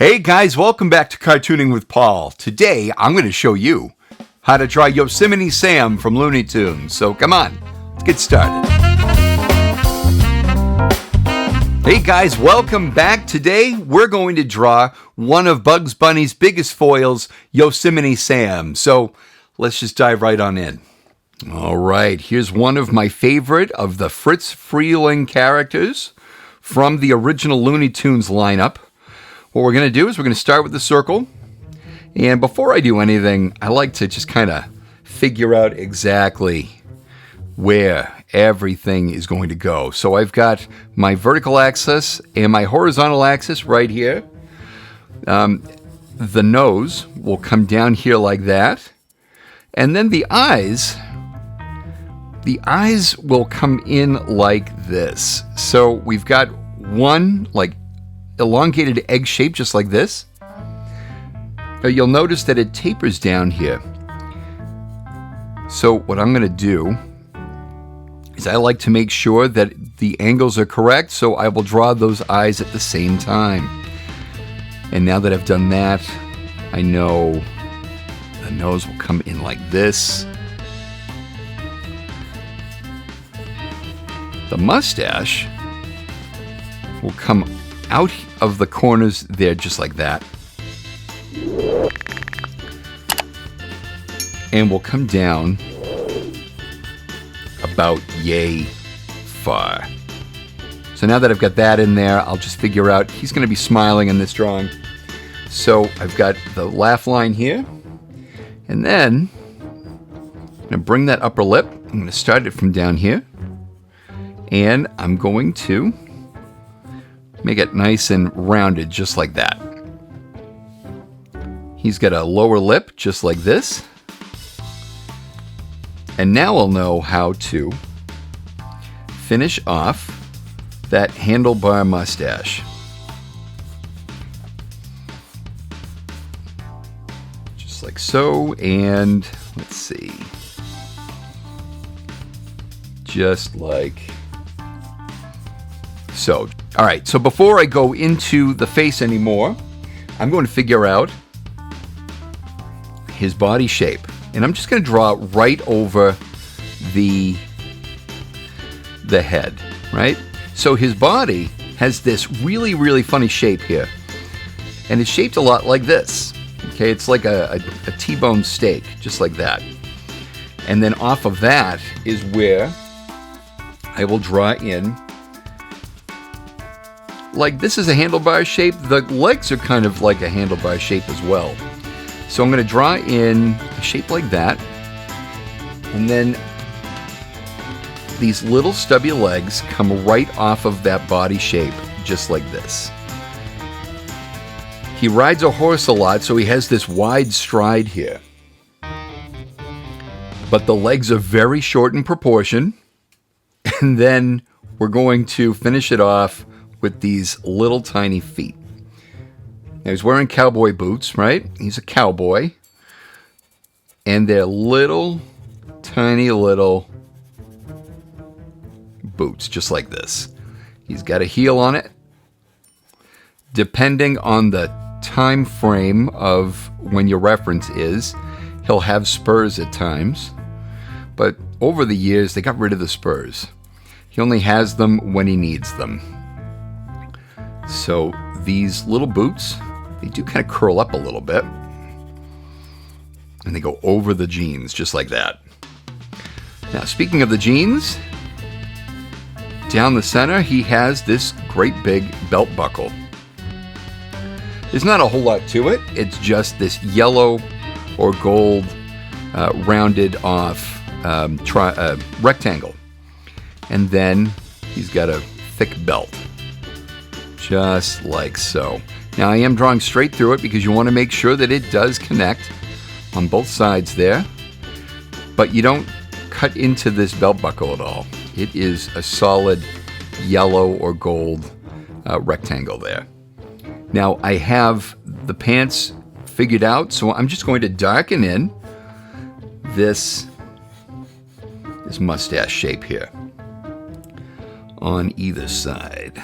Hey guys, welcome back to Cartooning with Paul. Today, I'm going to show you how to draw Yosemite Sam from Looney Tunes. So come on, let's get started. Hey guys, welcome back. Today, we're going to draw one of Bugs Bunny's biggest foils, Yosemite Sam. So let's just dive right on in. All right, here's one of my favorite of the Fritz Freleng characters from the original Looney Tunes lineup. What we're going to do is we're going to start with the circle. And before I do anything, I like to just kind of figure out exactly where everything is going to go. So I've got my vertical axis and my horizontal axis right here. The nose will come down here like that. And then the eyes will come in like this. So we've got one like elongated egg shape just like this. You'll notice that it tapers down here. So what I'm going to do is I like to make sure that the angles are correct, so I will draw those eyes at the same time. And now that I've done that, I know the nose will come in like this. The mustache will come out of the corners there just like that. And will come down about yay far. So now that I've got that in there, I'll just figure out he's going to be smiling in this drawing. So I've got the laugh line here. And then I'm going to bring that upper lip. I'm going to start it from down here. And I'm going to make it nice and rounded just like that. He's got a lower lip just like this. And now I'll know how to finish off that handlebar mustache. Just like so, and let's see. Just like so. All right, so before I go into the face anymore, I'm going to figure out his body shape. And I'm just going to draw right over the head, right? So his body has this really, really funny shape here. And it's shaped a lot like this. Okay, it's like a T-bone steak, just like that. And then off of that is where I will draw in, like this is a handlebar shape. The legs are kind of like a handlebar shape as well. So I'm going to draw in a shape like that. And then these little stubby legs come right off of that body shape, just like this. He rides a horse a lot, so he has this wide stride here. But the legs are very short in proportion. And then we're going to finish it off with these little tiny feet. Now he's wearing cowboy boots, right? He's a cowboy. And they're little, tiny little boots, just like this. He's got a heel on it. Depending on the time frame of when your reference is, he'll have spurs at times. But over the years, they got rid of the spurs. He only has them when he needs them. So these little boots, they do kind of curl up a little bit. And they go over the jeans, just like that. Now, speaking of the jeans, down the center, he has this great big belt buckle. There's not a whole lot to it. It's just this yellow or gold rounded off rectangle. And then he's got a thick belt. Just like so. Now I am drawing straight through it because you want to make sure that it does connect on both sides there. But you don't cut into this belt buckle at all. It is a solid yellow or gold rectangle there. Now I have the pants figured out, so I'm just going to darken in this mustache shape here on either side.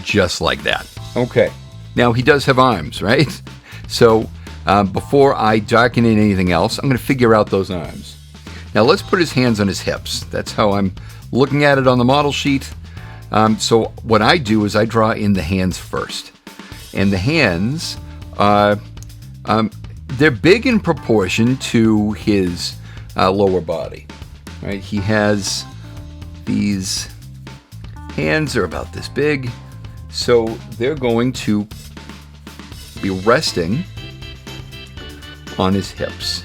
Just like that. Okay, Now, he does have arms, right? So before I darken in anything else, I'm going to figure out those arms. Now, let's put his hands on his hips. That's how I'm looking at it on the model sheet. So what I do is I draw in the hands first. And the hands, they're big in proportion to his lower body. Right? He has these hands are about this big, so they're going to be resting on his hips.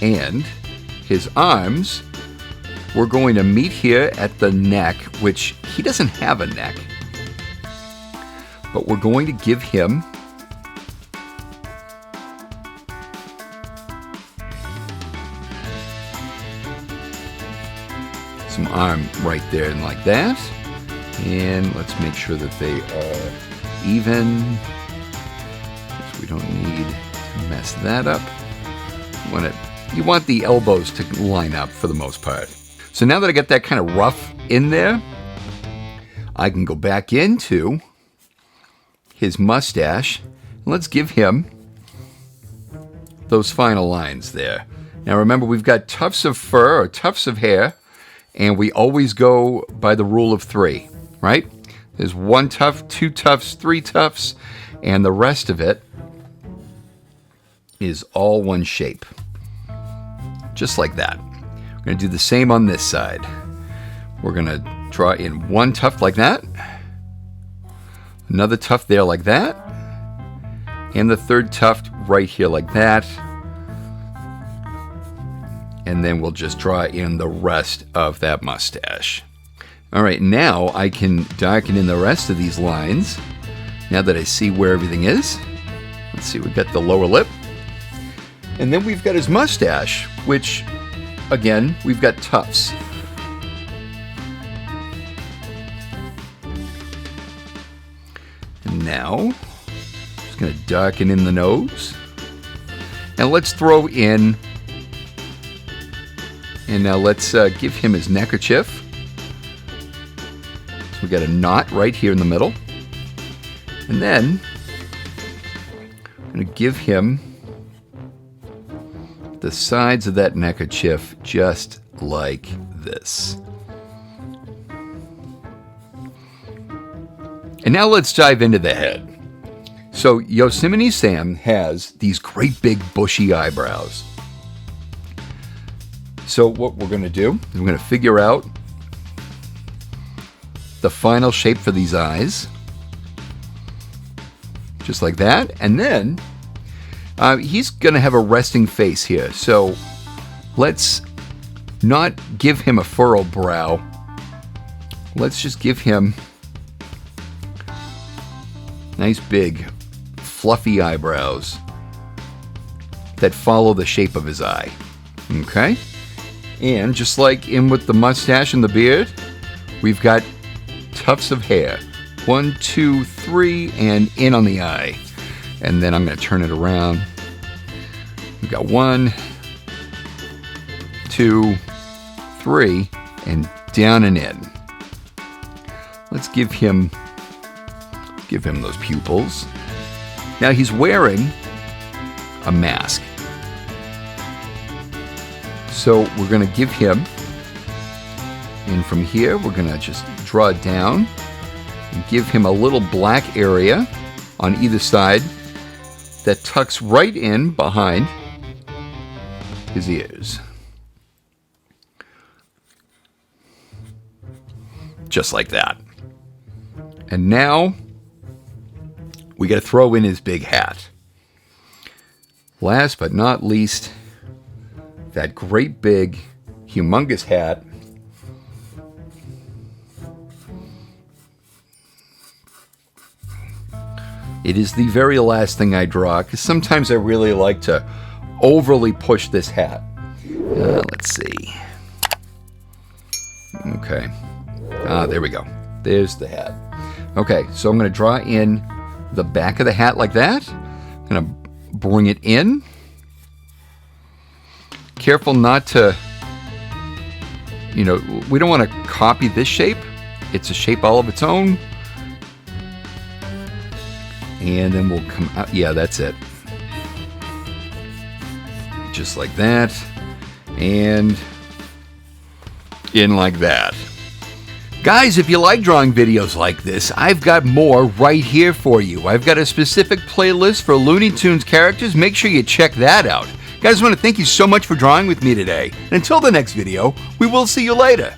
And his arms, we're going to meet here at the neck, which he doesn't have a neck, but we're going to give him some arm right there and like that. And let's make sure that they are even, because we don't need to mess that up. You want the elbows to line up for the most part. So now that I got that kind of rough in there, I can go back into his mustache. And let's give him those final lines there. Now remember, we've got tufts of fur or tufts of hair, and we always go by the rule of 3, right? There's 1 tuft, 2 tufts, 3 tufts, and the rest of it is all one shape. Just like that. We're going to do the same on this side. We're going to draw in 1 tuft like that, another tuft there like that, and the 3rd tuft right here like that. And then we'll just draw in the rest of that mustache. All right, now I can darken in the rest of these lines. Now that I see where everything is. Let's see, we've got the lower lip. And then we've got his mustache, which, again, we've got tufts. And now, just going to darken in the nose. And let's throw in, and now let's give him his neckerchief. So we got a knot right here in the middle. And then, I'm going to give him the sides of that neckerchief just like this. And now let's dive into the head. So Yosemite Sam has these great big bushy eyebrows. So what we're going to do is we're going to figure out the final shape for these eyes. Just like that. And then he's going to have a resting face here. So let's not give him a furrowed brow. Let's just give him nice big fluffy eyebrows that follow the shape of his eye. Okay? And just like in with the mustache and the beard, we've got tufts of hair. 1, 2, 3, and in on the eye. And then I'm going to turn it around. We've got 1, 2, 3, and down and in. Let's give him those pupils. Now he's wearing a mask. So we're going to give him, and from here we're going to just draw it down and give him a little black area on either side that tucks right in behind his ears. Just like that. And now we got to throw in his big hat. Last but not least, that great big, humongous hat. It is the very last thing I draw, because sometimes I really like to overly push this hat. Let's see. Okay. There we go. There's the hat. Okay, so I'm going to draw in the back of the hat like that. I'm going to bring it in. Careful not to, we don't want to copy this shape. it's a shape all of its own. And then we'll come out. Yeah, that's it. Just like that. And in like that. Guys, if you like drawing videos like this, I've got more right here for you. I've got a specific playlist for Looney Tunes characters. Make sure you check that out. Guys, I want to thank you so much for drawing with me today. And until the next video, we will see you later.